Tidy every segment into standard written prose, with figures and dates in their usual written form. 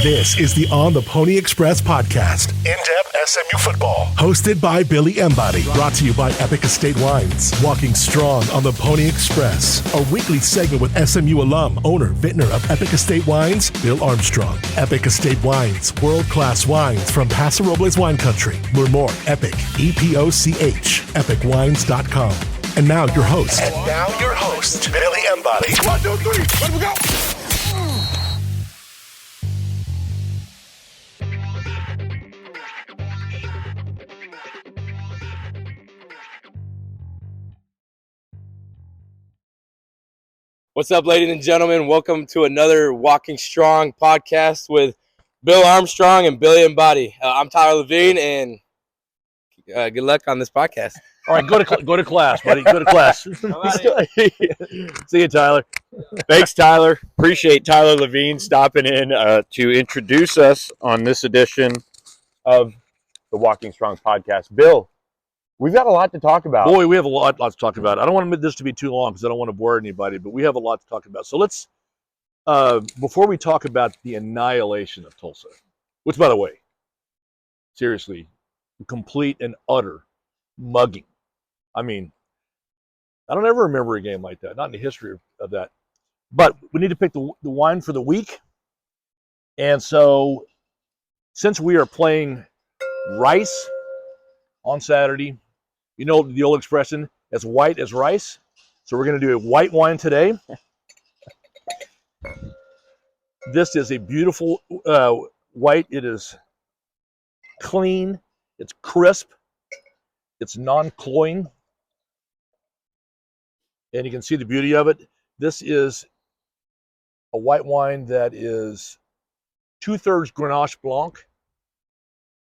This is the On the Pony Express podcast. In-depth SMU football. Hosted by Billy Embody. Brought to you by Epic Estate Wines. Walking strong on the Pony Express. A weekly segment with SMU alum, owner, vintner of Epic Estate Wines, Bill Armstrong. Epic Estate Wines. World-class wines from Paso Robles wine country. Learn more. Epic. EPOCH. EpicWines.com. And now your host. Billy Embody. 1, 2, 3. Let we go. What's up, ladies and gentlemen? Welcome to another Walking Strong podcast with Bill Armstrong and Billy Embody. I'm Tyler Levine, and good luck on this podcast. All right, go to class, buddy. Go to class. See you, Tyler. Thanks, Tyler. Appreciate Tyler Levine stopping in to introduce us on this edition of the Walking Strong podcast. Bill, we've got a lot to talk about. Boy, we have a lot to talk about. I don't want this to be too long because I don't want to bore anybody, but we have a lot to talk about. So let's, before we talk about the annihilation of Tulsa, which, by the way, seriously, complete and utter mugging. I mean, I don't ever remember a game like that, not in the history of that. But we need to pick the wine for the week. And so, since we are playing rice on Saturday, you know the old expression, as white as rice. So we're going to do a white wine today. This is a beautiful white. It is clean. It's crisp. It's non-cloying. And you can see the beauty of it. This is a white wine that is 2/3 Grenache Blanc,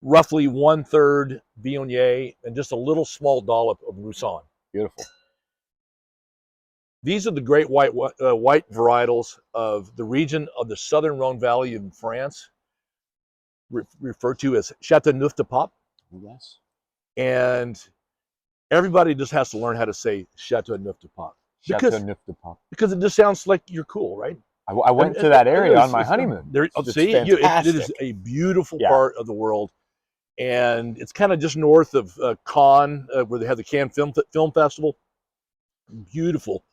roughly 1/3 Viognier, and just a little small dollop of Roussanne. Beautiful. These are the great white varietals of the region of the Southern Rhone Valley in France, referred to as Châteauneuf-du-Pape. Yes. And everybody just has to learn how to say Châteauneuf-du-Pape. Châteauneuf-du-Pape. Because it just sounds like you're cool, right? I went to that area on my honeymoon. It is a beautiful part of the world. And it's kind of just north of Cannes, where they have the Cannes Film Festival. Beautiful.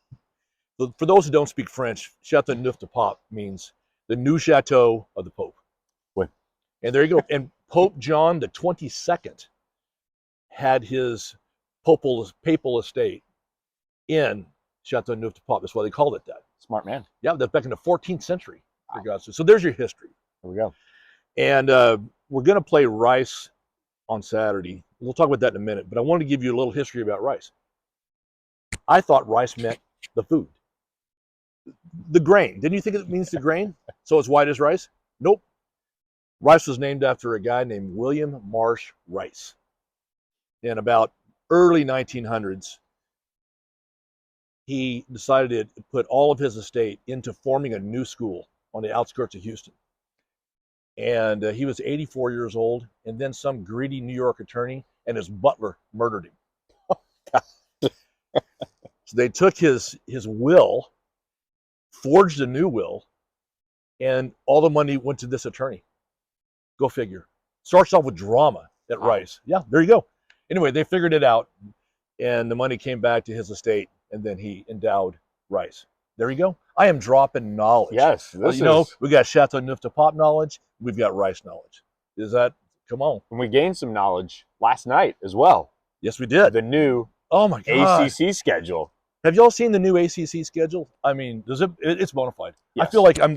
For those who don't speak French, Châteauneuf-du-Pape means the new chateau of the Pope. What? And there you go. And Pope John the 22nd had his papal estate in Châteauneuf-du-Pape. That's why they called it that. Smart man. Yeah, that's back in the 14th century. For God's sake. So there's your history. There we go. And we're going to play rice on Saturday. We'll talk about that in a minute, but I wanted to give you a little history about rice. I thought rice meant the food. The grain. Didn't you think it means the grain? So it's white as rice? Nope. Rice was named after a guy named William Marsh Rice. In about early 1900s, he decided to put all of his estate into forming a new school on the outskirts of Houston. And he was 84 years old, and then some greedy New York attorney and his butler murdered him. So they took his will, forged a new will, and all the money went to this attorney. Go figure. Starts off with drama at Rice. Yeah, there you go. Anyway, they figured it out, and the money came back to his estate, and then he endowed Rice. There you go. I am dropping knowledge. Yes. We got Châteauneuf-du-Pape knowledge. We've got rice knowledge. Come on. And we gained some knowledge last night as well. Yes, we did. The new ACC schedule. Have y'all seen the new ACC schedule? I mean, it's bona fide. Yes. I feel like I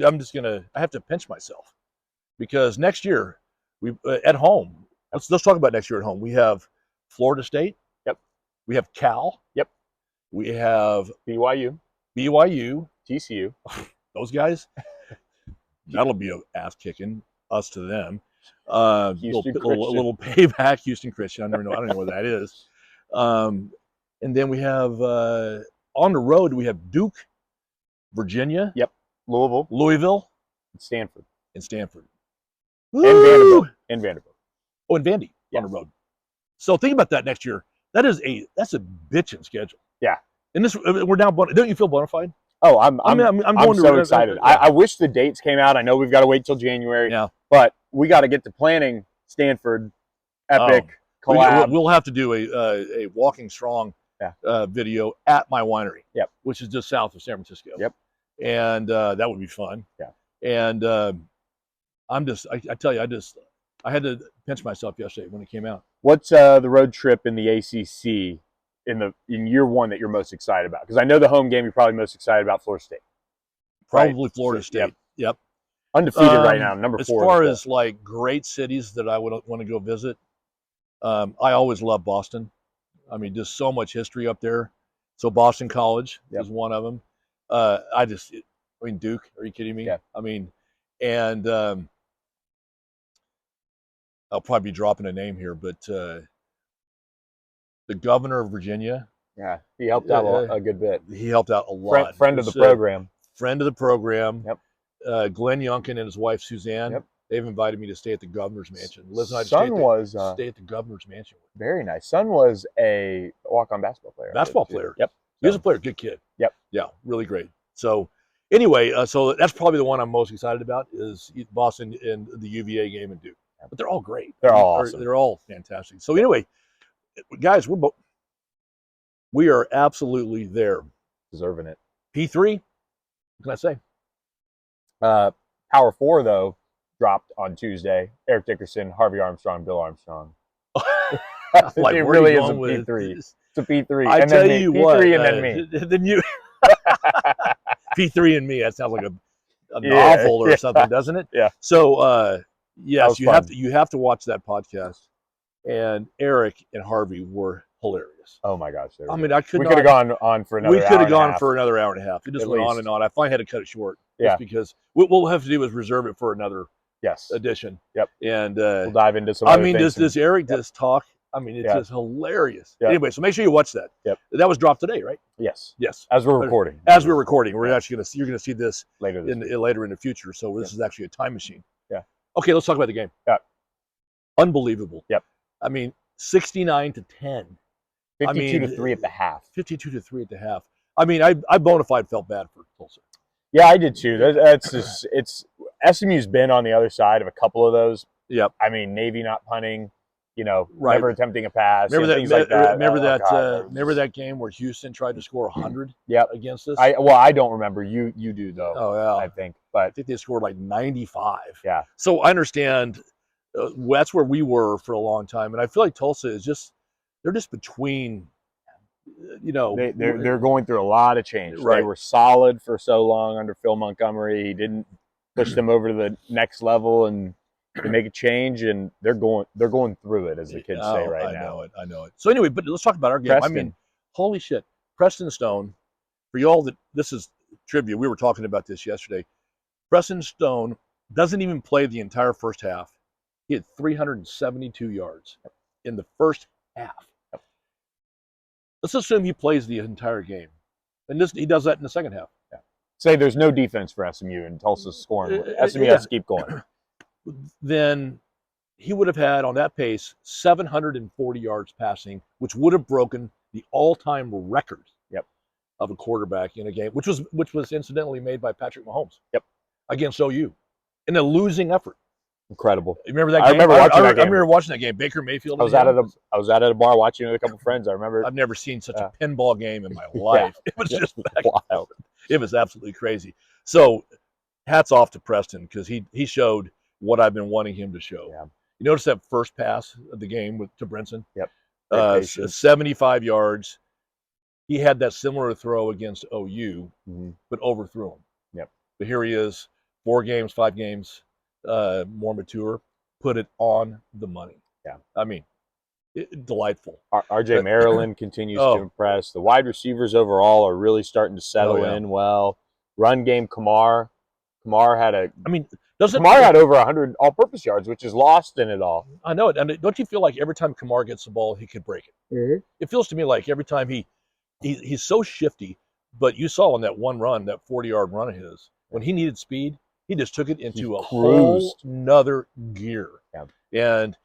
have to pinch myself because next year at home. Let's talk about next year at home. We have Florida State. Yep. We have Cal. Yep. We have BYU, TCU. Those guys. That'll be an ass kicking, us to them. Little payback, Houston Christian. I don't know what that is. And then we have on the road we have Duke, Virginia. Yep. Louisville, and Stanford. Woo! And Vanderbilt. Oh, and Vandy on the road. So think about that next year. That's a bitchin' schedule. Yeah. And we're now. Don't you feel bona fide? Oh, I'm going so to excited. yeah. I wish the dates came out. I know we've got to wait till January. Yeah. But we got to get to planning Stanford Epic Oh, collab. we'll have to do a Walking Strong video at my winery. Yep. Which is just south of San Francisco. Yep. And that would be fun. Yeah. And I tell you, I had to pinch myself yesterday when it came out. What's the road trip in the ACC in year one that you're most excited about? Because I know the home game you're probably most excited about, Florida State. Probably Right? Florida State. Yep. Undefeated right now, number 4. As far as like great cities that I would want to go visit, I always love Boston. I mean, just so much history up there. So Boston College is one of them. Duke, are you kidding me? Yeah. I mean, and I'll probably be dropping a name here, but the governor of Virginia. Yeah, he helped out a good bit. He helped out a lot. Friend of the program. Friend of the program. Yep. Glenn Youngkin and his wife Suzanne. Yep. They've invited me to stay at the governor's mansion. Liz and I stay at the governor's mansion. Very nice. Son was a walk-on basketball player. Yep. He was a player. Good kid. Yep. Yeah, really great. So anyway, so that's probably the one I'm most excited about is Boston and the UVA game and Duke. But they're all great. They're all awesome. They're all fantastic. So anyway, guys, we are absolutely there. Deserving it. P3, what can I say? Power 4, though, dropped on Tuesday. Eric Dickerson, Harvey Armstrong, Bill Armstrong. Like, it really is a P3. It's a P3. I tell you what. P3 and then me. Then you. P3 and me. That sounds like a novel or something, doesn't it? Yeah. So, yes, you fun. have to watch that podcast. And Eric and Harvey were hilarious. Oh my gosh! I mean, we could have gone on for another. We could have gone for another hour and a half. It just went on and on. I finally had to cut it short. Yeah. Just because what we'll have to do is reserve it for another edition. Yep. And we'll dive into some. Does Eric just talk? I mean, it's just hilarious. Yep. Anyway, so make sure you watch that. Yep. That was dropped today, right? Yes. Yes. As we're recording. We're actually you're gonna see this later in the future. So this is actually a time machine. Yeah. Okay, let's talk about the game. Yeah. Unbelievable. Yep. I mean, 69-10. 52-3 at the half. 52-3 at the half. I mean, I bona fide felt bad for Tulsa. Yeah, I did too. That's just SMU's been on the other side of a couple of those. Yep. I mean, Navy not punting, never attempting a pass. Remember that? Things like that. Remember that game where Houston tried to score 100? Against us. I don't remember. You do though. Oh yeah. I think, but I think they scored like 95. Yeah. So I understand. That's where we were for a long time, and I feel like Tulsa is they're just between. They're going through a lot of change. Right. They were solid for so long under Phil Montgomery. He didn't push them over to the next level and to make a change, and they're going through it, as the kids say right now. I know it. So anyway, but let's talk about our game. Preston. I mean, holy shit, Preston Stone. For y'all this is trivia. We were talking about this yesterday. Preston Stone doesn't even play the entire first half. He had 372 yards in the first half. Let's assume he plays the entire game. And he does that in the second half. Yeah. Say there's no defense for SMU and Tulsa's scoring. SMU has to keep going. Then he would have had, on that pace, 740 yards passing, which would have broken the all-time record of a quarterback in a game, which was incidentally made by Patrick Mahomes against OU in a losing effort. Incredible. You remember that game? I remember watching that game. I remember watching that game. Baker Mayfield. I was out at a bar watching with a couple of friends. I remember. I've never seen such a pinball game in my life. It was just wild. It was absolutely crazy. So, hats off to Preston because he showed what I've been wanting him to show. Yeah. You notice that first pass of the game to Brinson? Yep. 75 yards. He had that similar throw against OU, but overthrew him. Yep. But here he is, 4 games, 5 games, more mature, put it on the money. Yeah. I mean, delightful. RJ Maryland continues to impress. The wide receivers overall are really starting to settle in well. Run game, Kamar had Kamar had over 100 all-purpose yards, which is lost in it all. I know it. And don't you feel like every time Kamar gets the ball, he could break it? Mm-hmm. It feels to me like every time he's so shifty, but you saw on that one run, that 40-yard run of his, when he needed speed, he just took it into a whole nother gear. Yeah. And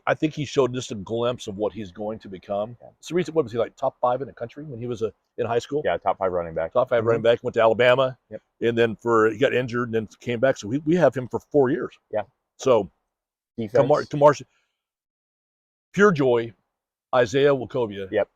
I think he showed just a glimpse of what he's going to become. Yeah. So recently, what was he like, top 5 in the country when he was in high school? Yeah, top 5 running back. Top 5 running back, went to Alabama, Yep. and then he got injured and then came back. So we have him for 4 years. Yeah. So Defense. pure joy, Isaiah Wachovia. Yep.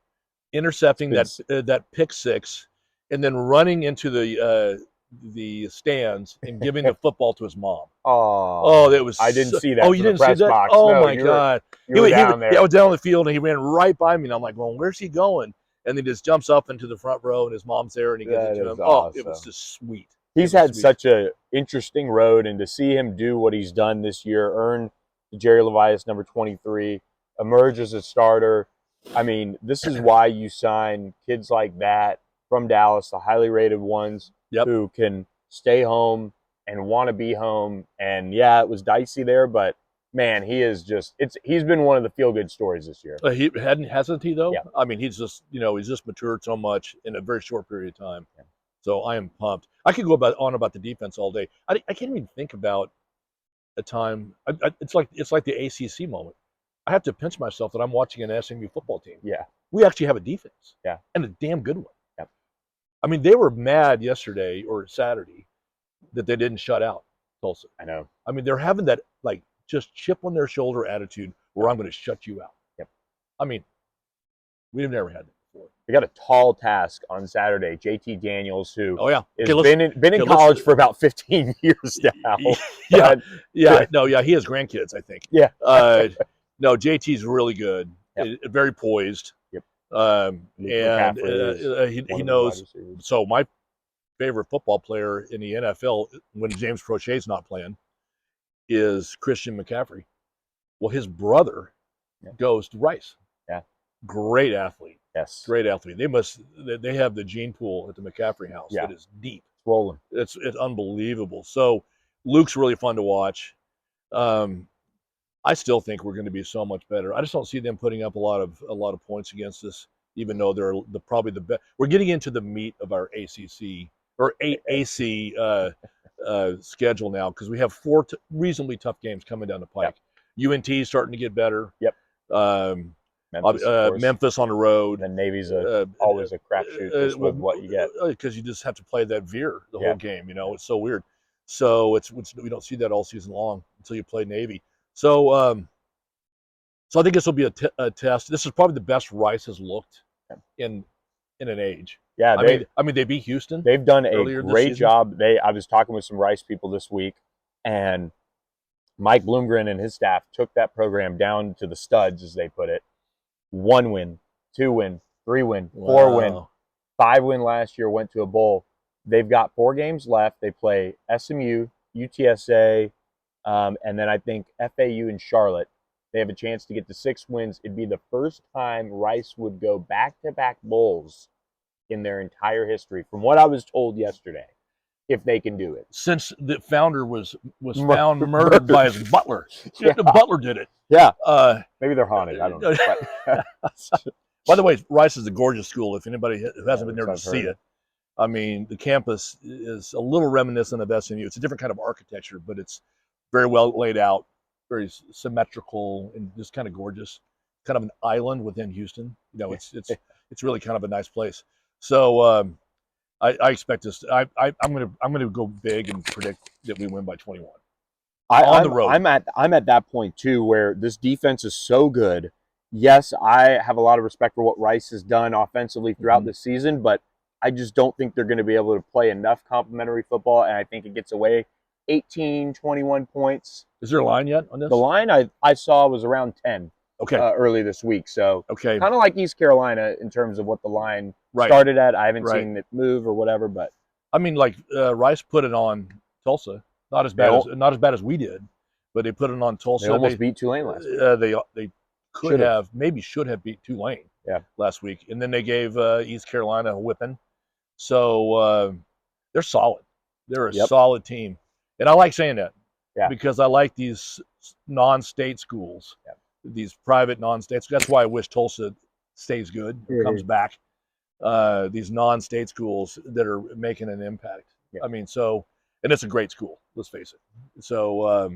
Intercepting that pick six, and then running into the stands and giving the football to his mom. Oh, that was. I didn't see that. Oh, you didn't see that? Box. Oh no, my God! You were down there. I was down on the field, and he ran right by me, and I'm like, "Well, where's he going?" And then just jumps up into the front row, and his mom's there, and he gives it to him. Awesome. Oh, it was just sweet. He's had such a interesting road, and to see him do what he's done this year, earn the Jerry Levias number 23, emerge as a starter. I mean, this is why you sign kids like that from Dallas, the highly rated ones, who can stay home and want to be home. And yeah, it was dicey there, but man, he's been one of the feel-good stories this year. Hasn't he though? Yeah. I mean, he's just matured so much in a very short period of time. Yeah. So I am pumped. I could go on about the defense all day. I can't even think about a time. It's like the ACC moment. I have to pinch myself that I'm watching an SMU football team. Yeah. We actually have a defense. Yeah. And a damn good one. Yeah. I mean, they were mad yesterday or Saturday that they didn't shut out Tulsa. I know. I mean, they're having that just chip on their shoulder attitude where I'm going to shut you out. Yep. I mean, we've never had that before. We got a tall task on Saturday. JT Daniels, who has been in college for about 15 years now. He has grandkids, I think. Yeah. No, JT's really good. Yep. Very poised. Yep. And he knows. So my favorite football player in the NFL when James Prochet's not playing is Christian McCaffrey. Well, his brother goes to Rice. Yeah. Great athlete. Yes. Great athlete. They have the gene pool at the McCaffrey house that is deep. It's rolling. It's unbelievable. So Luke's really fun to watch. I still think we're going to be so much better. I just don't see them putting up a lot of points against us, even though they're probably the best. We're getting into the meat of our ACC or AC schedule now because we have 4 reasonably tough games coming down the pike. Yep. UNT is starting to get better. Yep. Memphis on the road. And Navy's always a crapshoot with what you get because you just have to play that veer the whole game. It's so weird. So we don't see that all season long until you play Navy. So I think this will be a test. This is probably the best Rice has looked in an age. Yeah, I mean they beat Houston. They've done a great job. I was talking with some Rice people this week, and Mike Bloomgren and his staff took that program down to the studs, as they put it. 1 win, 2 win, 3 win, 4 win, 5 win last year. Went to a bowl. They've got 4 games left. They play SMU, UTSA. And then I think FAU and Charlotte, they have a chance to get to 6 wins. It'd be the first time Rice would go back-to-back bowls in their entire history, from what I was told yesterday, if they can do it. Since the founder was found murdered by his butler. Yeah. The butler did it. Yeah. Maybe they're haunted. I don't know. By the way, Rice is a gorgeous school. If anybody who hasn't been there to see it. I mean, the campus is a little reminiscent of SMU. It's a different kind of architecture, but it's very well laid out, very symmetrical, and just kind of gorgeous. Kind of an island within Houston. It's really kind of a nice place. So I expect this. I'm gonna go big and predict that we win by 21 on the road. I'm at that point too, where this defense is so good. Yes, I have a lot of respect for what Rice has done offensively throughout the season, but I just don't think they're going to be able to play enough complementary football, and I think it gets away 18, 21 points. Is there a line yet on this? The line I saw was around 10 early this week. So kind of like East Carolina in terms of what the line started at. I haven't seen it move or whatever, but I mean, like Rice put it on Tulsa. Not as bad as we did, but they put it on Tulsa. They almost beat Tulane last week. They should have beat Tulane last week, and then they gave East Carolina a whipping. So they're solid. They're a solid team, and I like saying that because I like these non-state schools, these private non-state. That's why I wish Tulsa stays good or comes back. These non-state schools that are making an impact. I mean, and it's a great school. Let's face it. So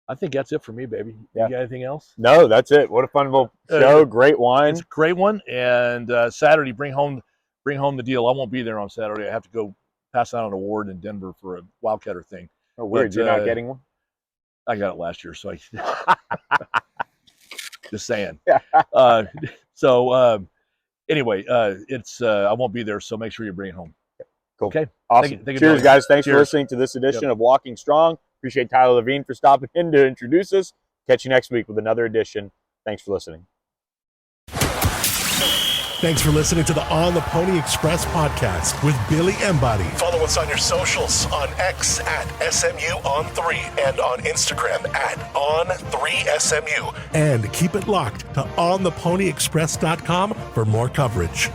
I think that's it for me, baby. Yeah. You got anything else? No, that's it. What a fun little show. Great wine. It's a great one. And Saturday, bring home the deal. I won't be there on Saturday. I have to go pass out an award in Denver for a Wildcatter thing. Oh, weird. But, You're not getting one? I got it last year, so just saying. Anyway, it's I won't be there, so make sure you bring it home. Cool. Okay. Awesome. Thank you, Cheers, guys. Thanks for Cheers. listening to this edition of Walking Strong. Appreciate Tyler Levine for stopping in to introduce us. Catch you next week with another edition. Thanks for listening. Thanks for listening to the On the Pony Express podcast with Billy Embody. Follow us on your socials on X at SMU_on3 and on Instagram at On3SMU. And keep it locked to OnThePonyExpress.com for more coverage.